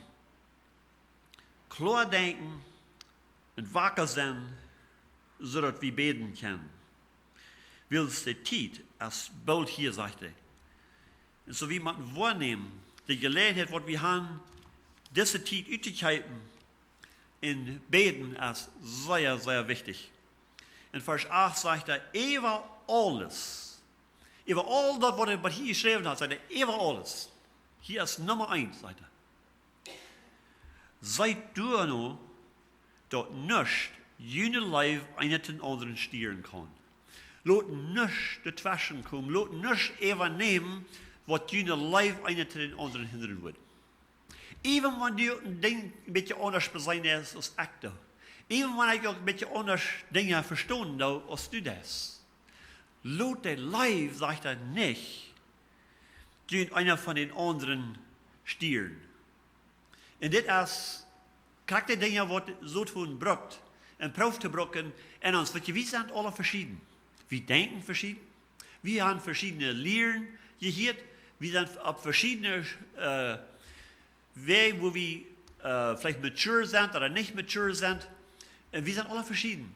klar denken und wacker sein, so dass wir beten können. Weil es die Zeit erst bald hier, sagt er. Und so wie man wahrnehmen, die Gelegenheit, was wir haben, diese Zeit üblichkeiten, in Beten ist sehr, sehr wichtig. In Vers 8 sagt er, über alles, über all das, was hier geschrieben hat, sagt er, über alles. Hier ist Nummer 1, sagt er. Seid du nur, dass nicht jene Leib einen den anderen stieren kann. Lass nicht dazwischen kommen, lass nicht übernehmen, was jene Leib einen den anderen hindern wird. Even wanneer je een ding een beetje anders zijn is als ik doe. Even wanneer je ook een beetje anders dingen verstaan doe als du das. Laat de lijf, zegt er, niet durch einer von den anderen stieren. En dit is karakter dingen wat zo tun brukt. En proef te brukken. En ons, weet je, we zijn alle verschieden. We denken verschieden. We hebben verschiedene leren gehad. We zijn op verschiedene Wege, wo wir vielleicht mature sind oder nicht mature sind. Wir sind alle verschieden.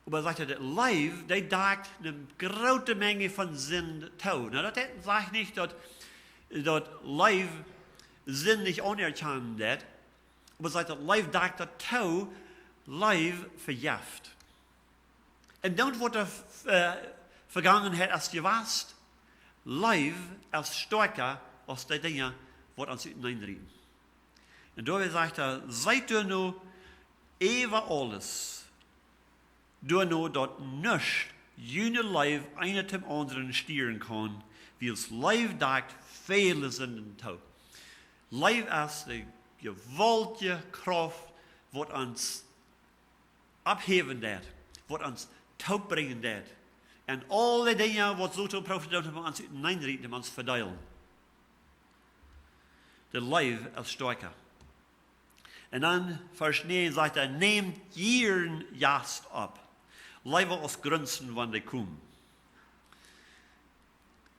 Aber er sagt, das Leib, der dagt eine große Menge von Sinn zu. Na, das sagt nicht, dass Leib Sinn nicht anerkennen wird. Aber er sagt, das Leib dagt das zu, Leib verjährt. Und dann wird der Vergangenheit erst gewasst. Leib ist stärker als die Dinge, wat ons hineinreden. En daarbij zegt hij, seid u nu über alles, door nu dat nicht jene Leib einer dem anderen stieren kann, wie es Leib dagt viele Sünden tau. Leib ist die gewaltige Kraft, wat ons abheben wird, wat ons taub bringen wird. En alle dingen wat zo te profiteren, ons hineinreden, ons verdelen. Der Leib ist stärker. Und dann, Vers 9 sagt er, nehmt ihren Jast ab. Leiber aus Grenzen, wann die kommen.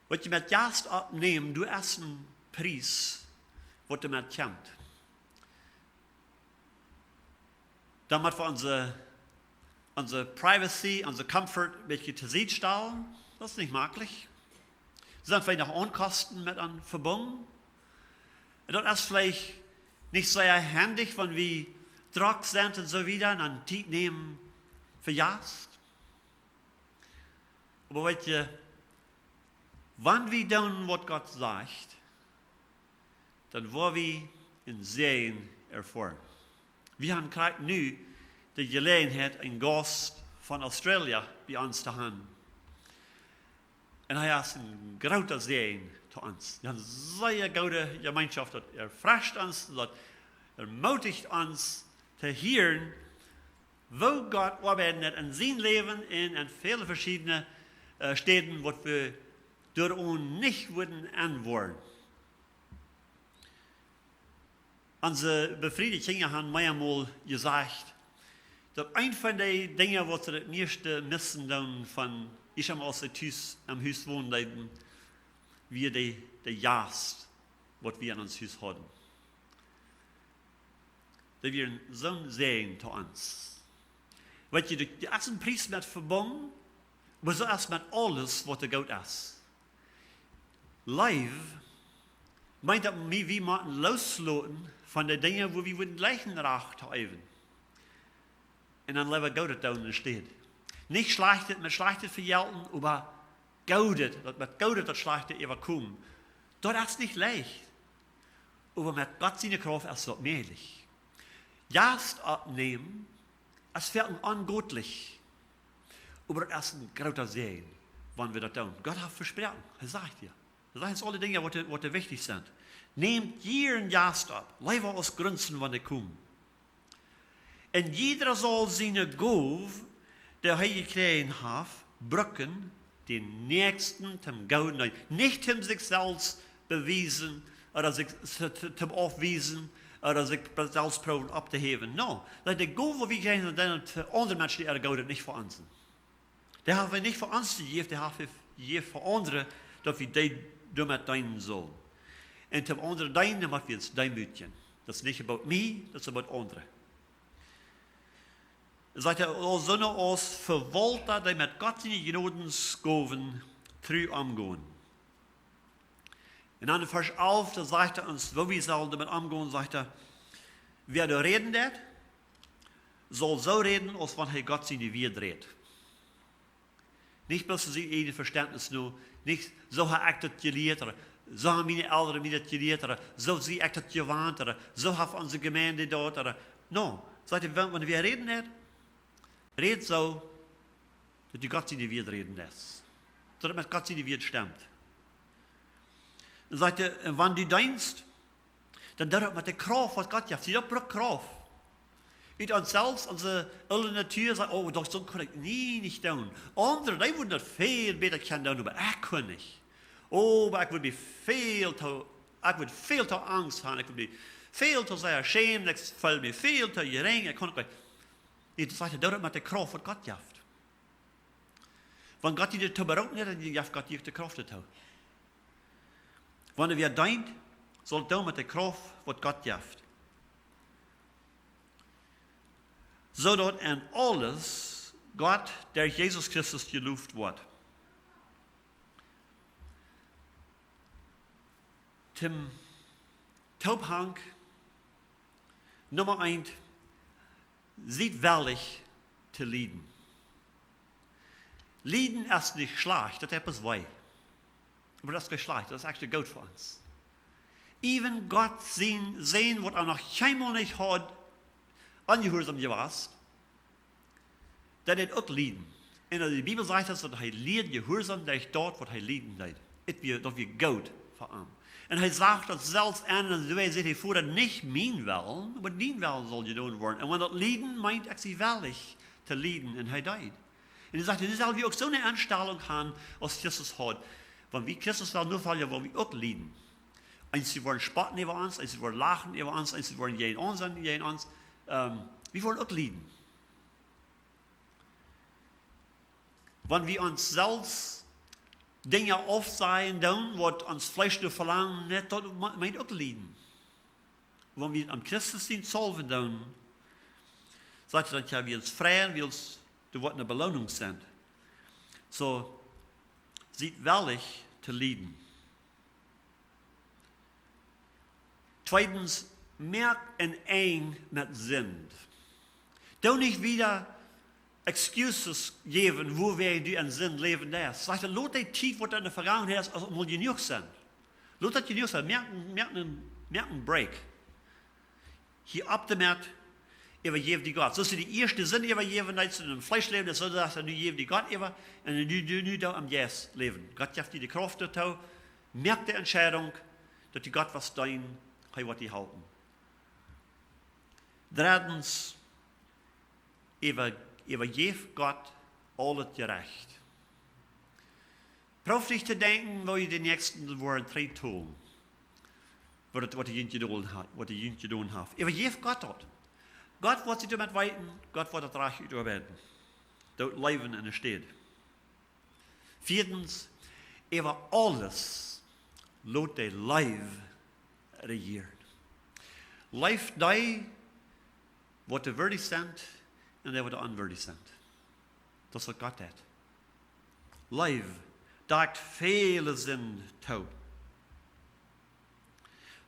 Was du mit Jast abnehmen, du hast einen Preis, was du mit kommt. Damit wir unsere Privacy, unsere Comfort ein bisschen zu sehen stellen, das ist nicht möglich. Sind vielleicht noch Unkosten mit an verbunden? Und das ist vielleicht nicht sehr handig, wenn wir Druck sind und so wieder, und dann Zeit nehmen für Jagd. Aber weißt du, wenn wir tun, was Gott sagt, dann wollen wir in Sehen erfahren. Wir haben gerade nu die Gelegenheit, einen Gast von Australien bei uns zu haben. Und er ist ein großer Segen zu uns. Wir haben eine sehr gute Gemeinschaft, das erfrischt uns, das ermutigt uns zu hören, wo Gott arbeitet in sein Leben in viele verschiedene Städten, wo wir durch uns nicht würden antworten. Unsere Befriedigungen haben mir einmal gesagt, dass ein von den Dingen, was wir das meiste missen, dann von ich am Haus wohnen, wie die Jagd, was wir an uns Haus haben. Das wir so ein Segen zu uns. Weil die ersten Preis mit verbunden, aber so erst mit alles, was der Gott ist. Live meint das, wir müssen loslassen von den Dingen, wo wir den gleichen Recht haben. Und dann leben Gott da unten steht. Nicht schlechtet mit schlechtet vergelten, aber Gaudet, mit Gaudet das Schlechte überkommen. Das ist nicht leicht. Aber mit Gott seine Kraft ist es möglich. Jagd abnehmen, es wird ungodlich. Aber das ist ein großer Segen, wenn wir das tun. Gott hat versprochen, er sagt dir. Das sind alle Dinge, die wichtig sind. Nehmt jeden Jagd ab, lebe aus Grenzen, wenn ihr kommt. Und jeder soll seine Gabe, der er gekriegt hat, brücken, den Nächsten zum Gauden. Nicht um sich selbst bewiesen oder sich zum Aufwiesen oder sich selbst proben abzuheben. No, die Gabe, die wir kriegen, sind für andere Menschen, die er Gauden, nicht für uns. Der hat wir nicht für uns gegeben, der hat wir für andere, dass wir die damit dienen sollen. Und zum anderen dienen, damit wir uns demütigen. Das ist nicht about me, das ist about andere. Sagt er, sondern als Verwalter, die mit Gott seine Gnadensgaben treu umgehen. In einem Vers 11, da sagt er uns, wo wir sollen damit umgehen, sagt er, wer da reden wird, soll so reden, als wenn er Gott seine Welt redet. Nicht bloß sie ihre Verständnis nur, nicht so hat ich das gelehrt, oder so haben meine Eltern mir das gelehrt, oder so sie ich das gewarnt, oder so hat unsere Gemeinde dort, oder no. Sagt er, wenn wir reden wird, red so, dass die Gott seine Welt reden lässt. Dass mit Gott seine Welt stimmt. Dann sagt er, wenn du denkst, dann darf mit der Kraft, was Gott gibt, sie hat Kraft. Mit uns selbst, unsere alle Natur sagt, oh, doch so kann ich nicht tun. Andere, die würden das viel besser tun, aber ich kann nicht. Oh, aber ich würde viel zu Angst haben, ich würde viel zu sehr schämen, ich fühle mich viel zu gering, ich kann nicht. Das sagt, dat met de kracht wat God geeft. Want God die de te bereiken heeft, die geeft God die de kracht te houden. Wanneer we denkt, zal het doen met de kracht wat God geeft. Zodat in alles God, der Jesus Christus geloofd wordt. Tim Taubhank, Nummer 1, sieht wahrlich zu leiden. Leiden ist nicht schlecht, das ist etwas weh. Aber das ist nicht schlecht, das ist eigentlich gut für uns. Even Gott sehen, was er noch keinmal nicht hat, angehorsam gewesen, dass er auch leiden. Und die Bibel sagt, dass er lehrt gehorsam, der ist dort, wo er leiden leidet. Das wird gut für ihn. Und er sagt das selbst an, und so sagt er vor, dass nicht mein Willen, aber dein Willen soll getan werden. Und wenn das Leiden meint, er sie willig zu leiden, und er deit. Und er sagt, das soll wir auch so eine Anstellung haben, als Christus hat. Wenn wir Christus wollen, nur weil wir auch leiden. Eins, sie wollen spotten über uns, eins, sie wollen lachen über uns, eins, sie wollen gegen uns. Wir wollen auch leiden. Wenn wir uns selbst Dinge aufsehen, was uns Fleisch zu verlangen, nicht, das meint auch leiden. Wenn wir am Christusdienst solven tun, sagt er, dass wir uns freuen, wir uns, was eine Belohnung sind. So, sieht wahrlich te leiden. Zweitens, merk en eng met Sinn. Doe nicht wieder excuses geben, wo du einen Sinn leben lässt. Sag, lass die Zeit, was in der Vergangenheit ist, als mal genug sein. Lass das genug sein. Merk einen Break. Hier ab dem Markt, übergeben die Gott. So ist die erste Sinn übergeben, als in dem Fleischleben, das soll das, nu geben die Gott über, und nu da am Jes leben. Gott gibt dir die Kraft dazu. Merk die Entscheidung, dass die Gott was dein, was die halten. Drittens, übergib Gott alles gerecht. Prof dich zu denken, wo je die nächsten Wochen 3 tun. Wat die Jüngste doen hat. Übergib Gott dort. Gott wird sich damit weiten, Gott wird das Reich überbeten. Dort leben in der Stadt. Viertens, über alles, laat die Leib regieren. Leif die, wat de würdig sind, und die, wat de unwürdig sind. Das ist, was Gott hat. Leib, da hat viele Sinn tau.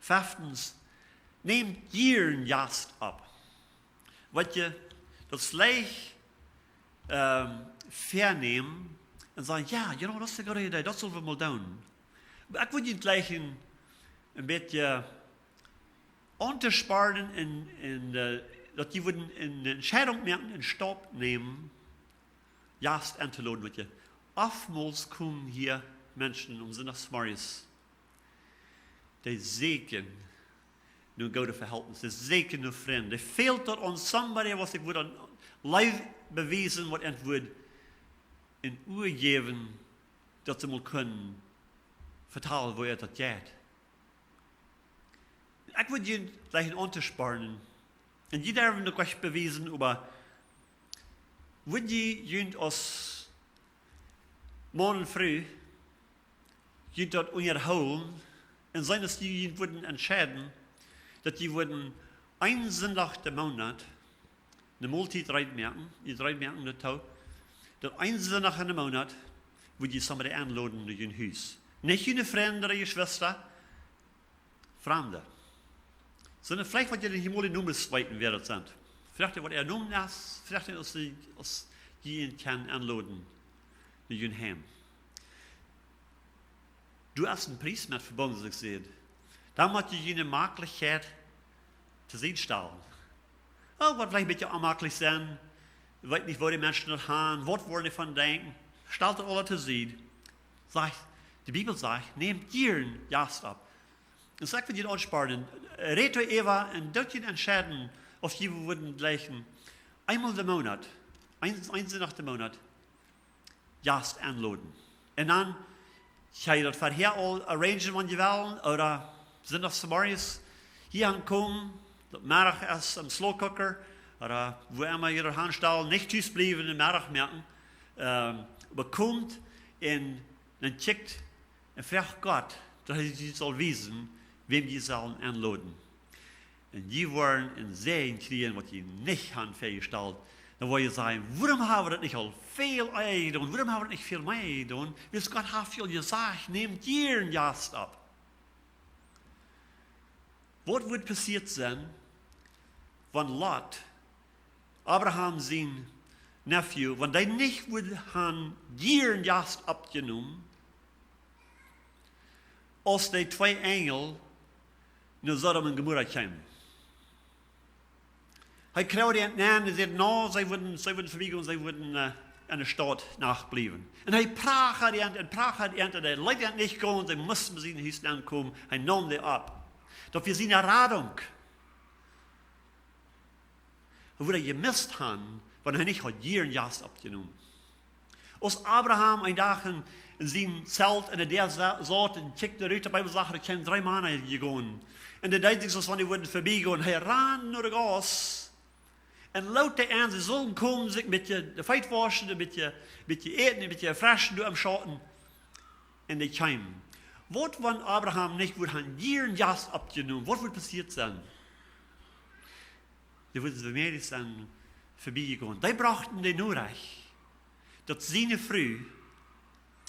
Fünftens, nehmt ihren Jast ab. Wat je das gleich vernehmen und sagen, ja, das ist eine gute Idee, das sollen wir mal tun. Aber ich würde gleich ein bisschen untersparen, dass die würden eine Entscheidung merken, einen Stopp nehmen, Jast anzuladen mit je. Oftmals kommen hier Menschen um Sonntagsmorgens, die Segen, nur gute Verhältnisse, die Segen nur Freunde. Die fehlt dort an somebody, was ich würde an live beweisen, was ich würde in Uhr geben, dass sie mal können vertellen, wo das geht. Ich würde Ihnen gleich untersparen. Und die darf noch gleich beweisen, aber würde Ihnen aus morgen früh dort unterholen, und sein, dass die würden entscheiden, dass die würden einen Sonntag im Monat eine Multi merken, die 3 merken der Tag, dass einen Sonntag in dem Monat, wo die somebody einladen in ihr Haus. Nicht eine Freunde oder eine Schwester, Fremde. Sondern vielleicht, was ihr hier mal die Nummern zweiten werden sind. Vielleicht, was Nummern ist, vielleicht, als die ihn kann einladen in ihr Heim. Du hast einen Preis mit verbunden, so ich sehe. Da muss je eine Möglichkeit zu sehen stellen. Oh, was vielleicht ein bisschen unmöglich sein. Ich weiß nicht, wo die Menschen das haben, was wollen die von denken. Stellt alles zu sehen. Die Bibel sagt, nehmt ihren Jast ab. Und sagt, wenn ihr euch sparen, redet euch Eva und dort entscheiden, ob die würden gleichen. Einmal im Monat, eins nach dem Monat, Jast anladen. Und dann, ich habe das vorher all arrangiert, wenn ihr wollen, oder sind das morgens hier ankommen, das Mittag ist am Slowcooker, oder wo immer ihr anstellen, nicht tüß bleiben, im Mittag merken, bekommt und dann checkt und fragt Gott, dass er soll wissen, wem die sollen anladen. Und die wollen ein Sehen kriegen, was die nicht haben festgestellt. Dann wollen sie sagen, warum haben wir das nicht al viel getan? Warum haben wir das nicht viel mehr getan? Weil Gott hat viel gesagt, nehmt ihren Jast ab. Was wird passiert sein, wenn Lot, Abraham sein Nephew, wenn die nicht haben ihren Jast abgenommen, als die 2 Engel naar Sodom und Gomorra kamen? Hij kreeg die entnamen en zei, no, zij würden verbiegen, zij würden in der Stadt nachbleiben. Und hij prach die Ente, die Leute nicht kommen, sie mussten bei ihnen Huis ankommen, hij nahm die ab. Doch wir sind eine Radung. Und wurde gemisst haben, wenn er nicht hat ihren Jast abgenommen. Als Abraham ein Tag in zijn Zelt en der zat en checkte eruit, de Bijbel zegt, er zijn 3 mannen gegaan. En de deed zich van die worden voorbij gaan. Hij ran naar de gas. En laut de aan, ze zullen komen, zich met je de feit waschen, een beetje eten, een beetje freshen door am Schatten. En die kwamen. Wat van Abraham niet wordt han ihren Jast abgenommen? Wat wordt passiert zijn? Die worden ze meer zijn voorbij gegaan. Die brachten die nodig, dat zijn vrouw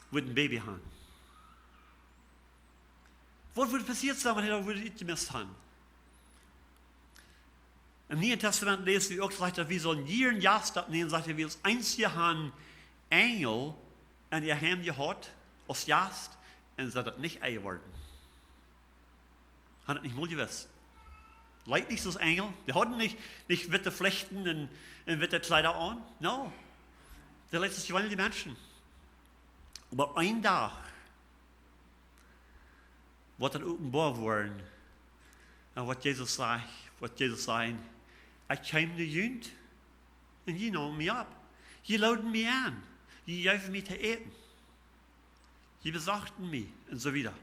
wird ein Baby haben. Wat würde passiert sein, wenn er würde nicht gemisst haben? Im Neuen Testament lesen wir auch, dass wir sollen jeden Jahrstab nehmen, sagt er, wir als einzige haben Engel in ihr Heim gehabt, als Jast, und sie hat das nicht geworden. Hat das nicht mal gewusst. Leid nicht so als Engel. Die hatten nicht witte Flechten und witte Kleider an. No. Die letzten sich die Menschen. Aber ein Tag wird dann offenbar worden, was Jesus sagt, ich kam de Jünd und je nahmen mich ab. Je lauten mich an. Je gaven mich zu eten. Je besachten mich und so wieder.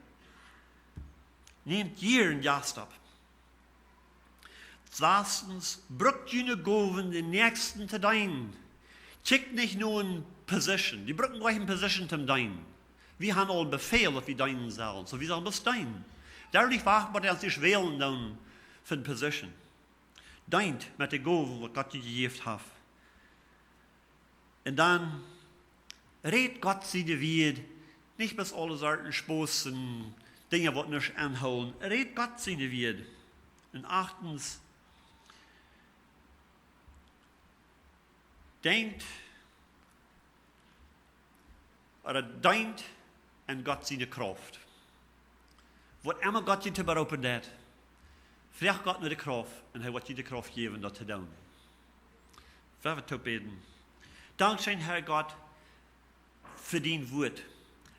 Nehmt ihren Jast ab. Zweitens, brückt jene Goven den nächsten zu deinen. Checkt nicht nur in Position. Die brücken gleich in Position zum deinen. Wir haben all Befehl, dass wir deinen sollen. So wie sollen wir es deinen? Dadurch war man uns nicht wählen dann für eine Position. Deint mit der Goven, was Gott dir gegeben hat. Und dann redet Gott sie dir wieder, nicht bis alle Sorten Sposen, Dinge, die nicht anholen. Redet Gott sie dir wieder. Und achtens, denkt an Gott seine Kraft. Wat immer Gott je te beroepen hat, vraag Gott naar de Kraft en hij wordt je de Kraft geven dat te doen. We gaan beten. Dankzij Herr Gott für dein Wort.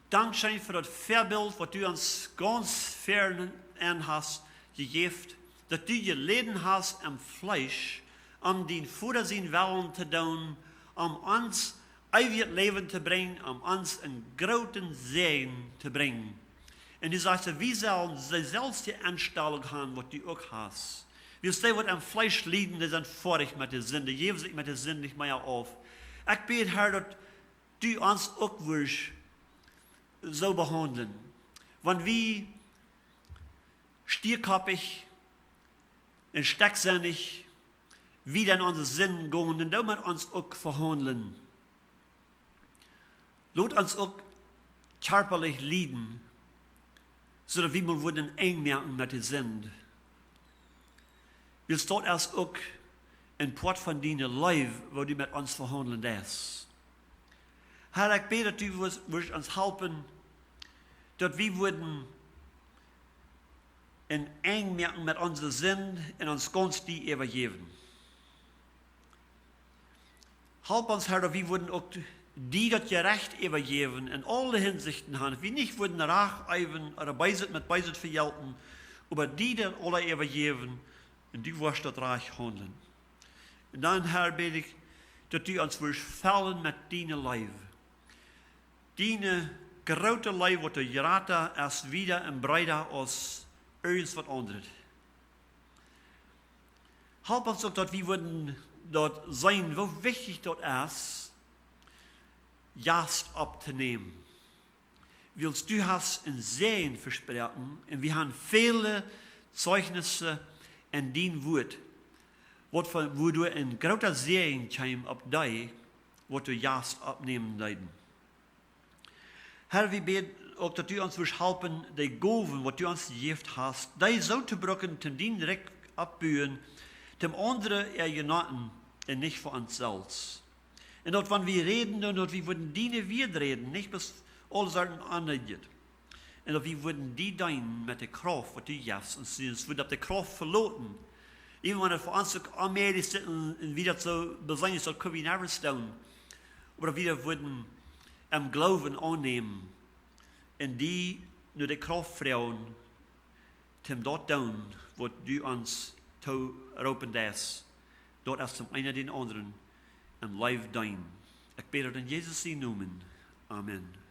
Dankzij für das Vorbild, was du uns ganz fern an hast gegeben, dass du gelitten hast am Fleisch, den Vater sein Willen zu tun, uns ewiges Leben zu bringen, uns einen großen Segen zu bringen. Und du sagst, wir sollen selbst die Anstellung haben, was du auch hast. Wir stehen, was am Fleisch liegen, die sind vorig mit der Sünde, geben sich mit der Sünde nicht mehr auf. Ich bete, Herr, dass du uns auch willst, so behandeln. Wenn wir stierkoppig und stecksinnig wieder in unsere Sinn gehen, dann dürfen wir uns auch verhandeln. Lass uns auch körperlich leiden, sodass wir mal würden eng merken mit der Sinn. Wir stehen erst auch in Port von deiner Leib, wo du mit uns verhandeln darfst. Herr, ich bete, dass du wirst uns helfen, dass wir würden in eng merken mit unserem Sinn und uns ganz die übergeben. Help uns, Herr, dass wir würden auch die das gerecht übergeben in alle Hinsichten haben. Wir nicht würden nacheiven oder mit Beisit vergelten, aber die das alle übergeben und die wirst das reich handeln. Und dann, Herr, bete ich, dass du uns willst fallen mit deinem Leib. Deine grote Leib, wat de Gerata erst wieder en breiter als alles wat anderes. Help uns auch, dass wir würden dort sein, wo wichtig dort ist, Jast abzunehmen. Willst du hast ein Sehen versprochen, und wir haben viele Zeugnisse in dein Wort, wo du ein großer Sehen kam ab dich, wo du Jast abnehmen leiden. Herr, wir beten auch, dass du uns willst helfen, die Gaven, was du uns gegeben hast, die so zu brücken, zum Dien direkt abbühen, dem anderen genoten und nicht für uns selbst. Und dort, wenn wir reden, und dort, wir würden dienen, wir reden, nicht bis alle Sachen angeht. Und dort, wir würden die dienen mit der Kraft, was du gibst, und es wird auf der Kraft verloren. Even wenn er für uns anmeldet ist und wieder so besonders, so können wir nicht stehen. Aber wir würden am Glauben annehmen und die nur die Kraft frauen, zum dort tun, wo du uns zu ropen das, dort als zum einen den anderen am Leib dein. Ich bete in Jesus' Namen. Amen.